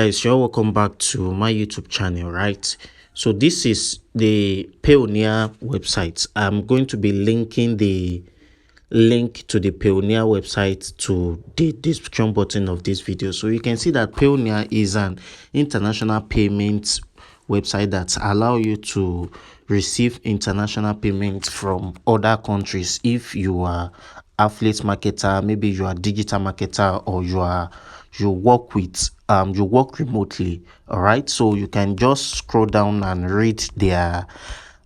Guys, you're welcome back to my YouTube channel, right? So this is the Payoneer website. I'm going to be linking the link to the Payoneer website to the description button of this video. So you can see that Payoneer is an international payments website that allow you to receive international payments from other countries. If you are affiliate marketer, maybe you are digital marketer, or you work remotely. All right, so you can just scroll down and read their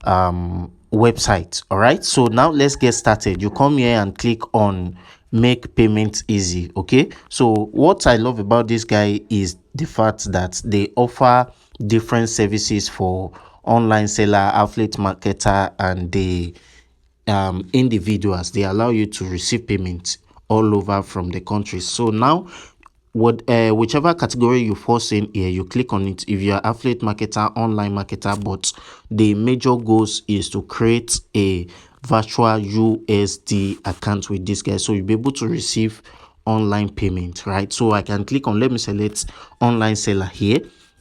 website. All right, so now let's get started. You come here and click on make payments easy. Okay, so what I love about this guy is the fact that they offer different services for online seller, affiliate marketer, and the individuals. They allow you to receive payments all over from the country. So now whichever category you force in here, you click on it. If you're affiliate marketer, online marketer, but the major goals is to create a virtual USD account with this guy, so you'll be able to receive online payment, right? So I can click on, let me select online seller here,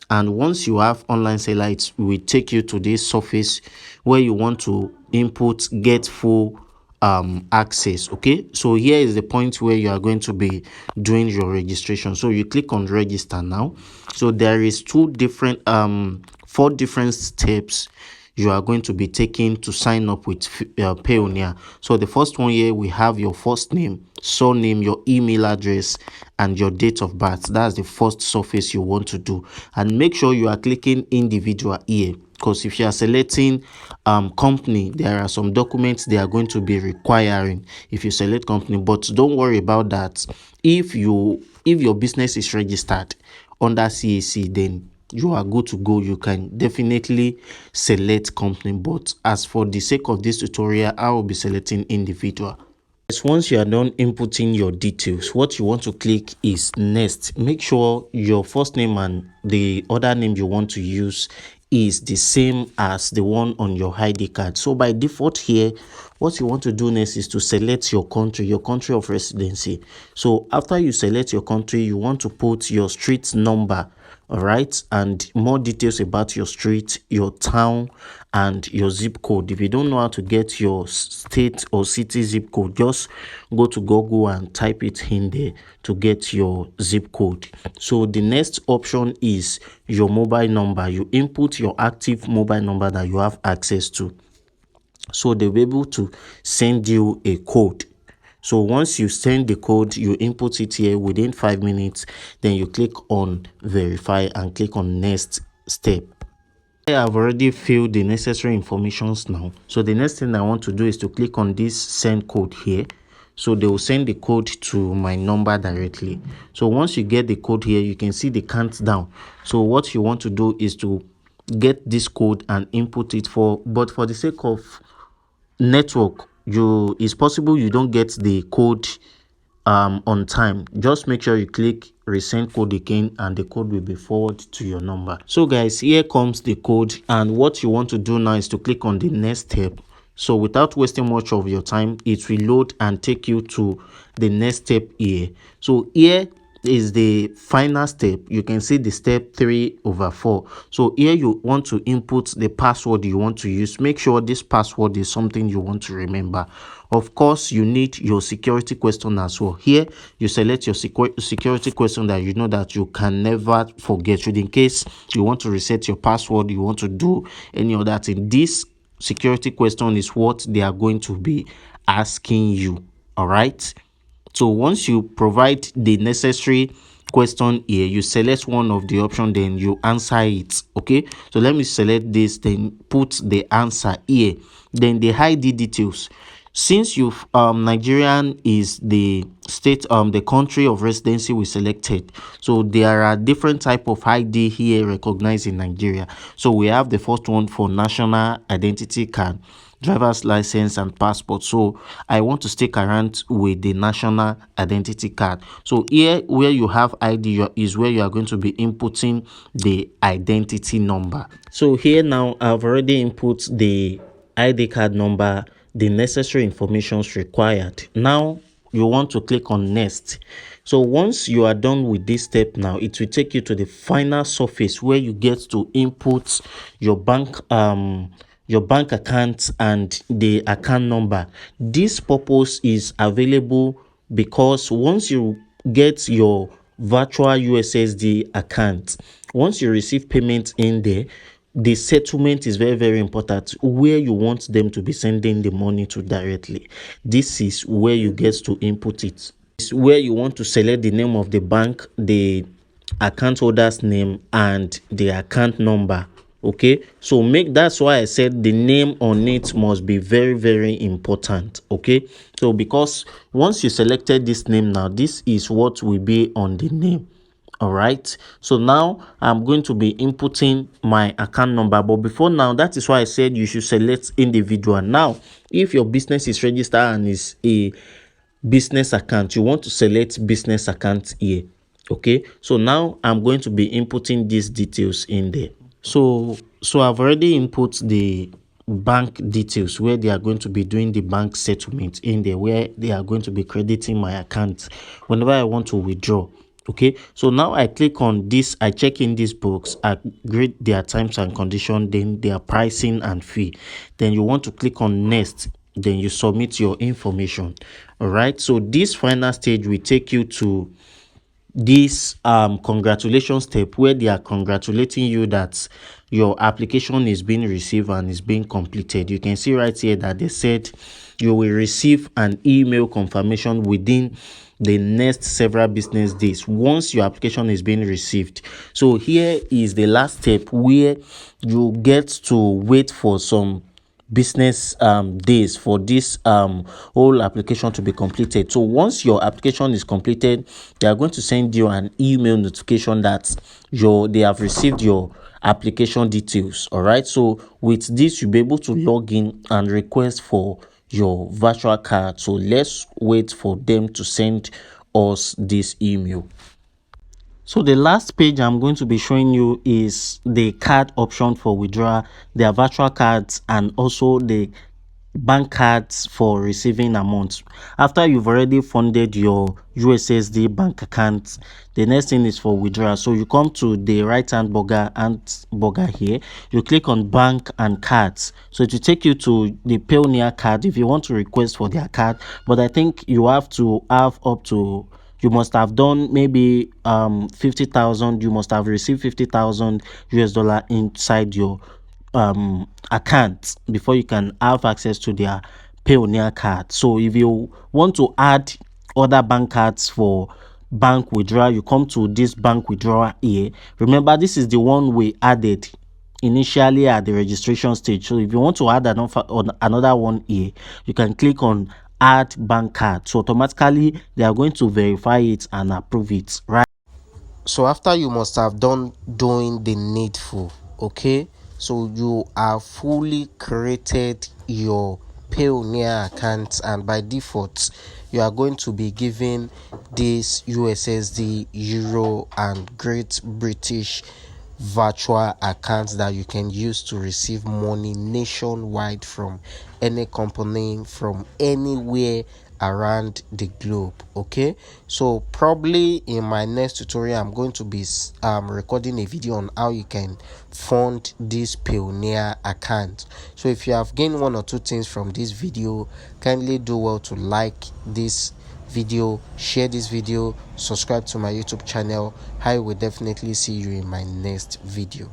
and once you have online seller, it will take you to this surface where you want to input get full access. Okay, so here is the point where you are going to be doing your registration. So you click on register now. So there is four different steps you are going to be taking to sign up with Payoneer. So the first one here, we have your first name, surname, your email address, and your date of birth. That's the first surface you want to do, and make sure you are clicking individual here, because if you are selecting company, there are some documents they are going to be requiring if you select company. But don't worry about that. If your business is registered under CAC, then you are good to go. You can definitely select company, but as for the sake of this tutorial, I will be selecting individual. Once you are done inputting your details, what you want to click is next. Make sure your first name and the other name you want to use is the same as the one on your ID card. So by default here, what you want to do next is to select your country of residency. So after you select your country, you want to put your street number, all right, and more details about your street, your town, and your zip code. If you don't know how to get your state or city zip code, just go to Google and type it in there to get your zip code. So the next option is your mobile number. You input your active mobile number that you have access to, so they'll be able to send you a code. So once you send the code, you input it here within 5 minutes, then you click on verify and click on next step. I have already filled the necessary informations now. So the next thing I want to do is to click on this send code here. So they will send the code to my number directly. So once you get the code here, you can see the countdown. So what you want to do is to get this code and input it but for the sake of network, it's possible you don't get the code on time. Just make sure you click resend code again, and the code will be forwarded to your number. So guys, here comes the code, and what you want to do now is to click on the next step. So without wasting much of your time, it will load and take you to the next step here. So here is the final step. You can see the step 3/4. So here you want to input the password you want to use. Make sure this password is something you want to remember. Of course, you need your security question as well. Here you select your security question that you know that you can never forget. In case you want to reset your password, you want to do any other thing, this security question is what they are going to be asking you. All right, so once you provide the necessary question here, you select one of the options, then you answer it. Okay, so let me select this, then put the answer here, then the ID details. Since you've Nigerian is the state, the country of residency we selected, so there are different type of ID here recognized in Nigeria. So we have the first one for national identity card, driver's license, and passport. So I want to stick around with the national identity card. So here where you have ID is where you are going to be inputting the identity number. So here now I've already input the ID card number, the necessary information required. Now you want to click on next. So once you are done with this step now, it will take you to the final surface where you get to input your bank account and the account number. This purpose is available because once you get your virtual USSD account, once you receive payment in there, the settlement is very, very important, where you want them to be sending the money to directly. This is where you get to input it. It's where you want to select the name of the bank, the account holder's name, and the account number. Okay, so that's why I said the name on it must be very, very important. Okay, so because once you selected this name, now this is what will be on the name. All right, so now I'm going to be inputting my account number, but before now, that is why I said you should select individual. Now if your business is registered and is a business account, you want to select business account here. Okay, so now I'm going to be inputting these details in there. So I've already input the bank details where they are going to be doing the bank settlement in there, where they are going to be crediting my account whenever I want to withdraw. Okay, so now I click on this, I check in this box, I grade their terms and condition, then their pricing and fee. Then you want to click on next, then you submit your information. All right, so this final stage will take you to this congratulations step, where they are congratulating you that your application is being received and is being completed. You can see right here that they said you will receive an email confirmation within the next several business days once your application is being received. So here is the last step, where you get to wait for some business days for this whole application to be completed. So once your application is completed, they are going to send you an email notification that they have received your application details. All right, so with this, you'll be able to log in and request for your virtual card. So let's wait for them to send us this email. So the last page I'm going to be showing you is the card option for withdrawal, their virtual cards, and also the bank cards for receiving amounts. After you've already funded your USSD bank account, the next thing is for withdrawal. So you come to the right hand burger here, you click on bank and cards. So it will take you to the Payoneer card if you want to request for their card, but I think you have to have you must have done maybe 50,000. You must have received 50,000 US dollar inside your account before you can have access to their Payoneer card. So if you want to add other bank cards for bank withdrawal, you come to this bank withdrawal here. Remember, this is the one we added initially at the registration stage. So if you want to add another one here, you can click on add bank card. So automatically they are going to verify it and approve it, right? So after you must have done doing the needful, okay, so you are fully created your Payoneer account, and by default you are going to be given this USSD, Euro, and Great British virtual accounts that you can use to receive money nationwide from any company, from anywhere around the globe. Okay, so probably in my next tutorial I'm going to be recording a video on how you can fund this Payoneer account. So if you have gained one or two things from this video, kindly do well to like this video, share this video, subscribe to my YouTube channel. I will definitely see you in my next video.